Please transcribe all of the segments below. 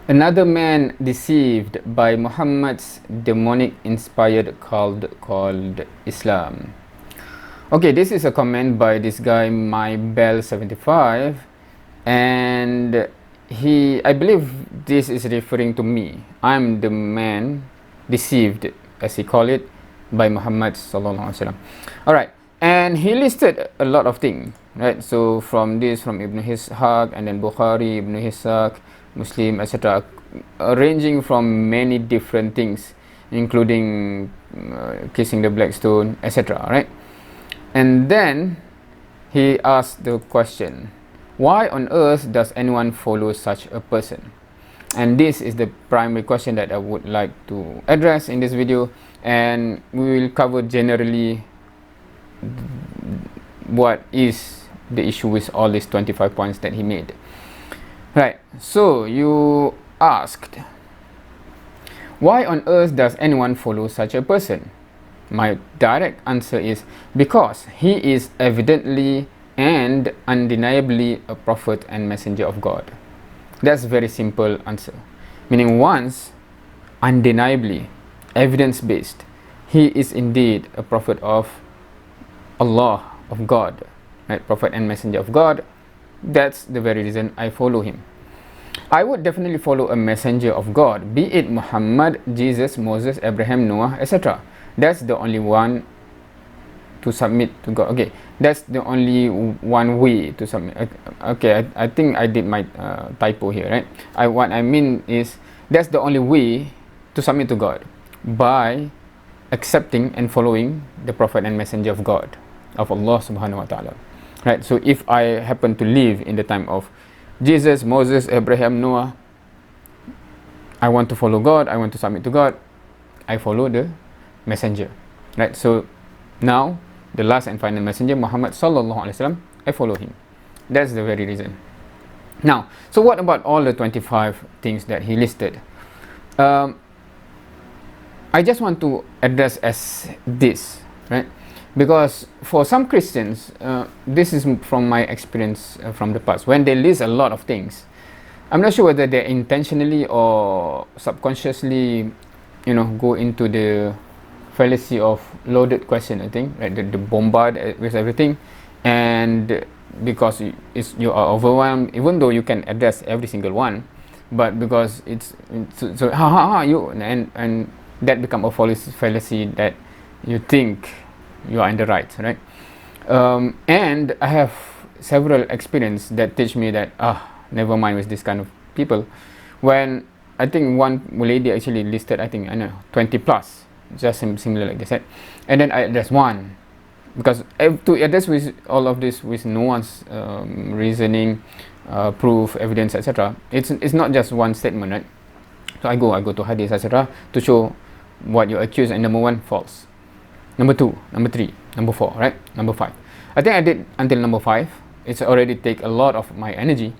Another man deceived by Muhammad's demonic inspired cult called Islam. Okay, this is a comment by this guy MyBell75, and I believe this is referring to me. I'm the man deceived, as he called it, by Muhammad sallallahu alaihi wasallam. All right, and he listed a lot of things, right? So from Ibn Ishaq, and then Bukhari, Ibn Ishaq, Muslim, etc., ranging from many different things, including kissing the black stone, etc., right? And then he asked the question, why on earth does anyone follow such a person? And this is the primary question that I would like to address in this video, and we will cover generally what is the issue with all these 25 points that he made. Right, so you asked, why on earth does anyone follow such a person? My direct answer is because he is evidently and undeniably a prophet and messenger of God. That's a very simple answer. Meaning, once, undeniably, evidence-based, he is indeed a prophet of Allah, of God, right? Prophet and messenger of God. That's the very reason I follow him. I would definitely follow a messenger of God, be it Muhammad, Jesus, Moses, Abraham, Noah, etc. That's the only one to submit to God. Okay, that's the only one way to submit. Okay, I think I did my typo here, right? What I mean is, that's the only way to submit to God, by accepting and following the prophet and messenger of God, of Allah subhanahu wa ta'ala, right? So if I happen to live in the time of Jesus, Moses, Abraham, Noah, I want to follow God, I want to submit to God, I follow the messenger, right? So now the last and final messenger, Muhammad sallallahu alaihi wasallam, I follow him. That's the very reason. Now, so what about all the 25 things that he listed? I just want to address as this, right? Because for some Christians, this is from my experience from the past, when they list a lot of things, I'm not sure whether they intentionally or subconsciously, go into the fallacy of loaded question, I think, right? The bombard with everything, and because you are overwhelmed, even though you can address every single one, but because it's so you, and that become a fallacy that you think you are in the right, and I have several experience that teach me that never mind with this kind of people. When I think one lady actually listed, I think, I know, 20 plus, just similar like this, right? And then I address one, because to address with all of this with no one's reasoning, proof, evidence, etc., it's not just one statement, right? So I go to hadith, etc., to show what you accuse, and number one, false. Number two, number three, number four, right? Number five. I think I did until number five. It's already take a lot of my energy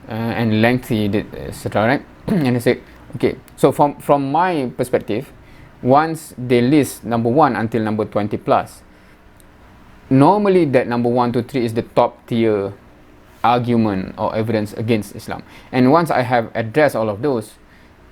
and lengthy, etc., right? And I said, okay, so from my perspective, once they list number one until number 20 plus, normally that number 1 to 3 is the top tier argument or evidence against Islam. And once I have addressed all of those,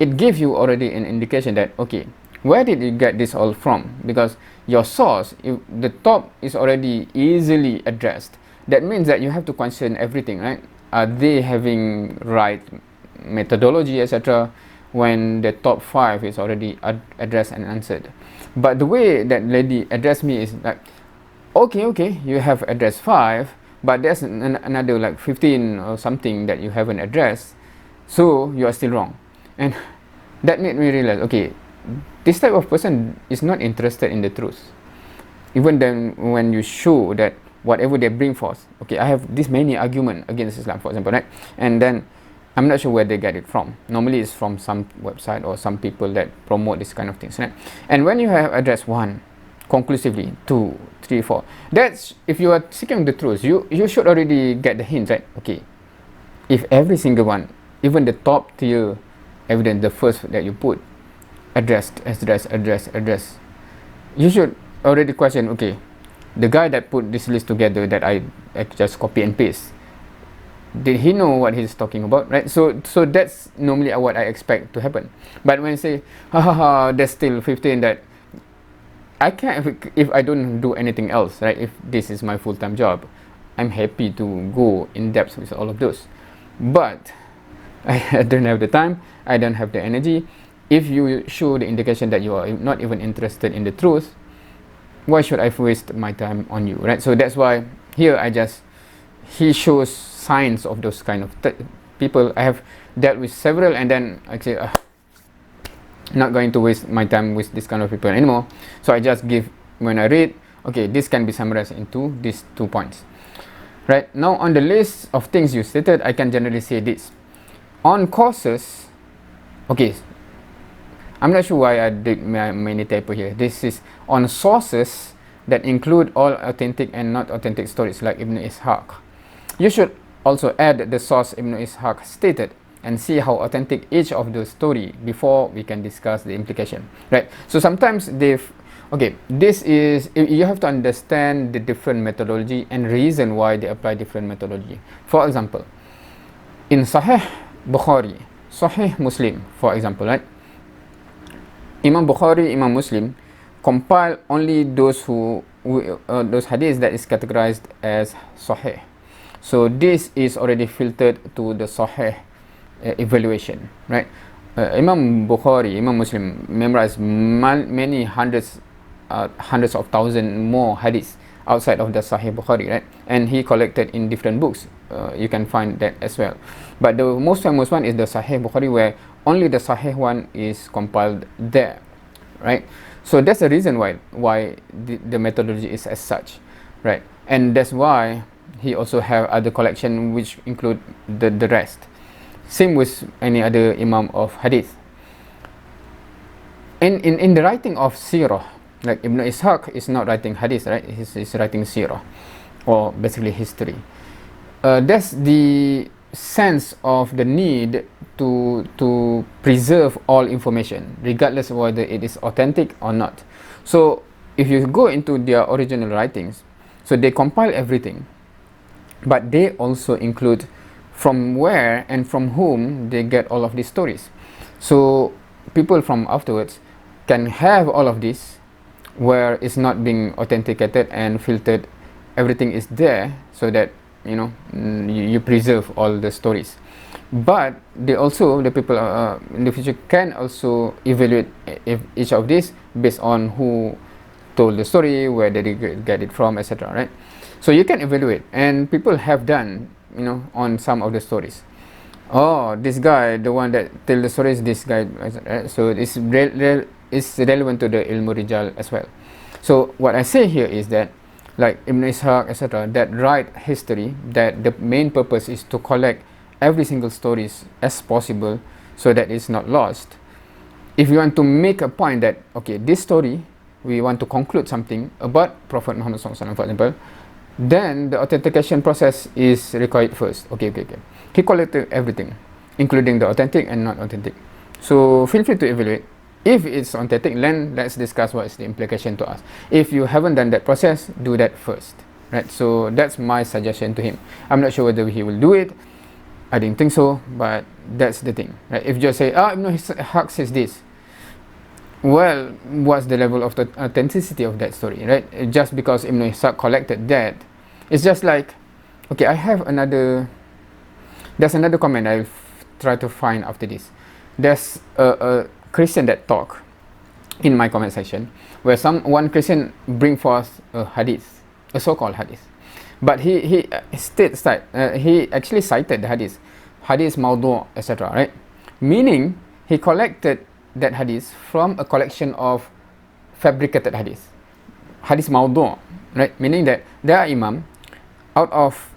it gives you already an indication that, okay, where did you get this all from? Because your source, if the top is already easily addressed, that means that you have to question everything, right? Are they having right methodology, etc., when the top 5 is already addressed and answered? But the way that lady addressed me is like, okay, you have addressed 5, but there's another like 15 or something that you haven't addressed, so you are still wrong. And that made me realize, okay, this type of person is not interested in the truth. Even then, when you show that whatever they bring forth, okay, I have this many argument against Islam, for example, right? And then I'm not sure where they get it from. Normally it's from some website or some people that promote this kind of things, right? And when you have addressed 1 conclusively, 2, 3, 4, that's, if you are seeking the truth, you should already get the hint, right? Okay, if every single one, even the top tier evidence, the first that you put, address, you should already question, okay, the guy that put this list together that I just copy and paste, did he know what he's talking about, right? So that's normally what I expect to happen. But when I say, there's still 15 that I can't, if I don't do anything else, right? If this is my full-time job, I'm happy to go in depth with all of those. But I don't have the time, I don't have the energy. If you show the indication that you are not even interested in the truth, why should I waste my time on you, right? So that's why here he shows signs of those kind of people. I have dealt with several, and then I say, not going to waste my time with this kind of people anymore. So I just give, when I read, okay, this can be summarized into these 2 points. Right, now on the list of things you stated, I can generally say this. On causes, okay, I'm not sure why I did many typo here. This is on sources that include all authentic and not authentic stories like Ibn Ishaq. You should also add the source Ibn Ishaq stated and see how authentic each of the story before we can discuss the implication. Right, so sometimes this is, you have to understand the different methodology and reason why they apply different methodology. For example, in Sahih Bukhari, Sahih Muslim, for example, right? Imam Bukhari, Imam Muslim compile only those those hadiths that is categorized as Sahih. So this is already filtered to the Sahih evaluation, right? Imam Bukhari, Imam Muslim memorized many hundreds of thousands more hadiths outside of the Sahih Bukhari, right? And he collected in different books. You can find that as well. But the most famous one is the Sahih Bukhari, where only the Sahih one is compiled there, right? So that's the reason why the methodology is as such, right? And that's why he also have other collection which include the rest. Same with any other Imam of Hadith. In the writing of Sirah, like Ibn Ishaq is not writing Hadith, right? He's writing Sirah, or basically history. That's the sense of the need to preserve all information, regardless of whether it is authentic or not. So if you go into their original writings, so they compile everything, but they also include from where and from whom they get all of these stories. So people from afterwards can have all of this where it's not being authenticated and filtered. Everything is there so that you preserve all the stories. But they also, the people in the future can also evaluate if each of these based on who told the story, where did they get it from, etc. Right? So you can evaluate, and people have done, on some of the stories. Oh, this guy, the one that tell the stories, this guy. Right? So it's relevant to the Ilmu Rijal as well. So what I say here is that, like Ibn Ishaq, etc., that write history, that the main purpose is to collect every single stories as possible so that it's not lost. If you want to make a point that, okay, this story, we want to conclude something about Prophet Muhammad SAW, for example, then the authentication process is required first. Okay. He collected everything, including the authentic and not authentic. So feel free to evaluate. If it's authentic, then let's discuss what is the implication to us. If you haven't done that process, do that first, right? So that's my suggestion to him. I'm not sure whether he will do it. I didn't think so, but that's the thing, right? If you just say, Ishaq says this, well, what's the level of the authenticity of that story, right? Just because Ibn Ishaq collected that, it's just like, okay, there's another comment I'll try to find after this. There's a Christian that talk in my comment section, where one Christian bring forth a hadith, a so-called hadith, but he actually cited the hadith mawdu', etc., right? Meaning he collected that hadith from a collection of fabricated hadith mawdu', right? Meaning that there are imam, out of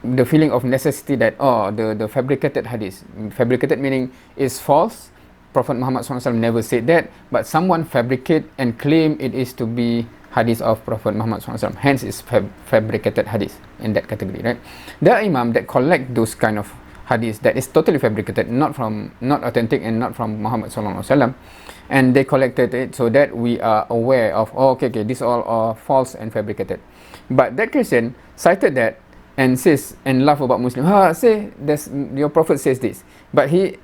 the feeling of necessity that the fabricated hadith, fabricated meaning is false, Prophet Muhammad SAW never said that, but someone fabricate and claim it is to be hadith of Prophet Muhammad SAW. Hence, it's fabricated hadith in that category, right? There are imam that collect those kind of hadith that is totally fabricated, not authentic and not from Muhammad SAW, and they collected it so that we are aware of, these all are false and fabricated. But that Christian cited that and says and laugh about Muslim. Say there's your Prophet says this, but he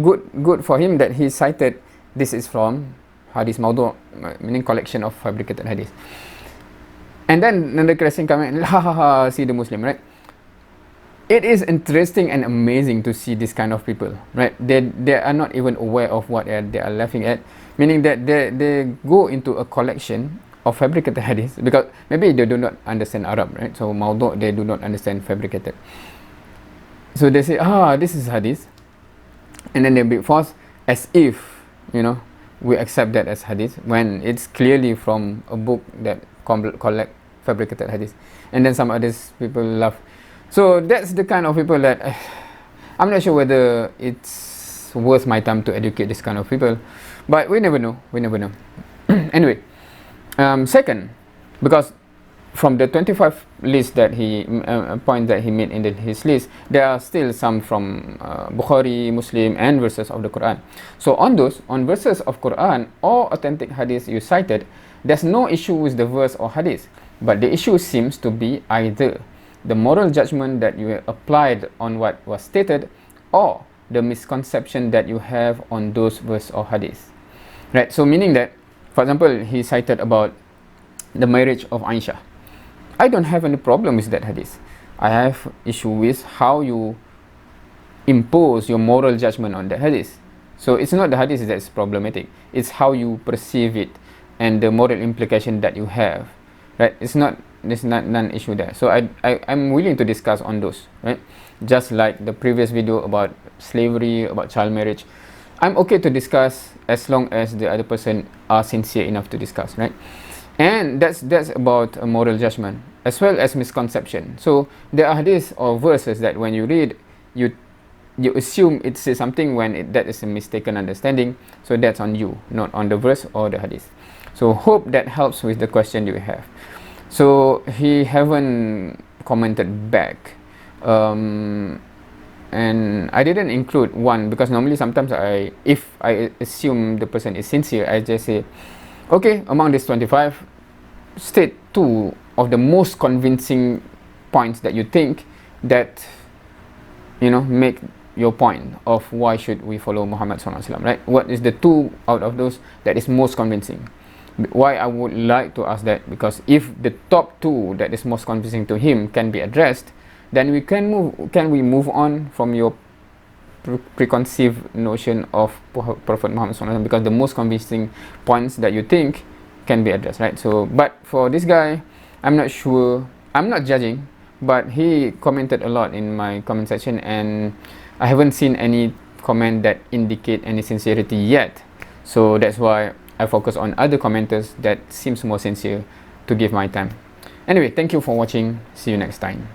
good for him that he cited this is from hadith mawdu', meaning collection of fabricated hadith. And then another Christian come and see the Muslim, right? It is interesting and amazing to see this kind of people, right? They are not even aware of what they are laughing at, meaning that they go into a collection of fabricated hadith because maybe they do not understand Arab, right? So mawdu' they do not understand fabricated. So they say, this is hadith, and then they be forced as if, you know, we accept that as hadith when it's clearly from a book that collect fabricated hadith. And then some others people laugh. So that's the kind of people that I'm not sure whether it's worth my time to educate this kind of people, but we never know. Anyway, second, because from the 25 list that he point that he made in his list, there are still some from Bukhari, Muslim, and verses of the Quran. So on verses of Quran or authentic hadith you cited, there's no issue with the verse or hadith, but the issue seems to be either the moral judgment that you applied on what was stated, or the misconception that you have on those verse or hadith, right? So meaning that, for example, he cited about the marriage of Aisha. I don't have any problem with that hadith. I have issue with how you impose your moral judgment on the hadith. So it's not the hadith that's problematic, it's how you perceive it and the moral implication that you have, right? There's not none issue there. So I'm willing to discuss on those, right? Just like the previous video about slavery, about child marriage, I'm okay to discuss as long as the other person are sincere enough to discuss, right? And that's about a moral judgment as well as misconception. So there are hadiths or verses that when you read, you assume it says something when that is a mistaken understanding. So that's on you, not on the verse or the hadith. So hope that helps with the question you have. So he haven't commented back, and I didn't include one because normally sometimes if I assume the person is sincere, I just say, okay, among these 25, state 2 of the most convincing points that you think that, you know, make your point of why should we follow Muhammad SAW, right? What is the 2 out of those that is most convincing? Why I would like to ask that, because if the top 2 that is most convincing to him can be addressed, then we can move on from your preconceived notion of Prophet Muhammad SAW, because the most convincing points that you think can be addressed, right? So, but for this guy, I'm not sure, I'm not judging, but he commented a lot in my comment section, and I haven't seen any comment that indicate any sincerity yet. So that's why I focus on other commenters that seems more sincere to give my time. Anyway, thank you for watching. See you next time.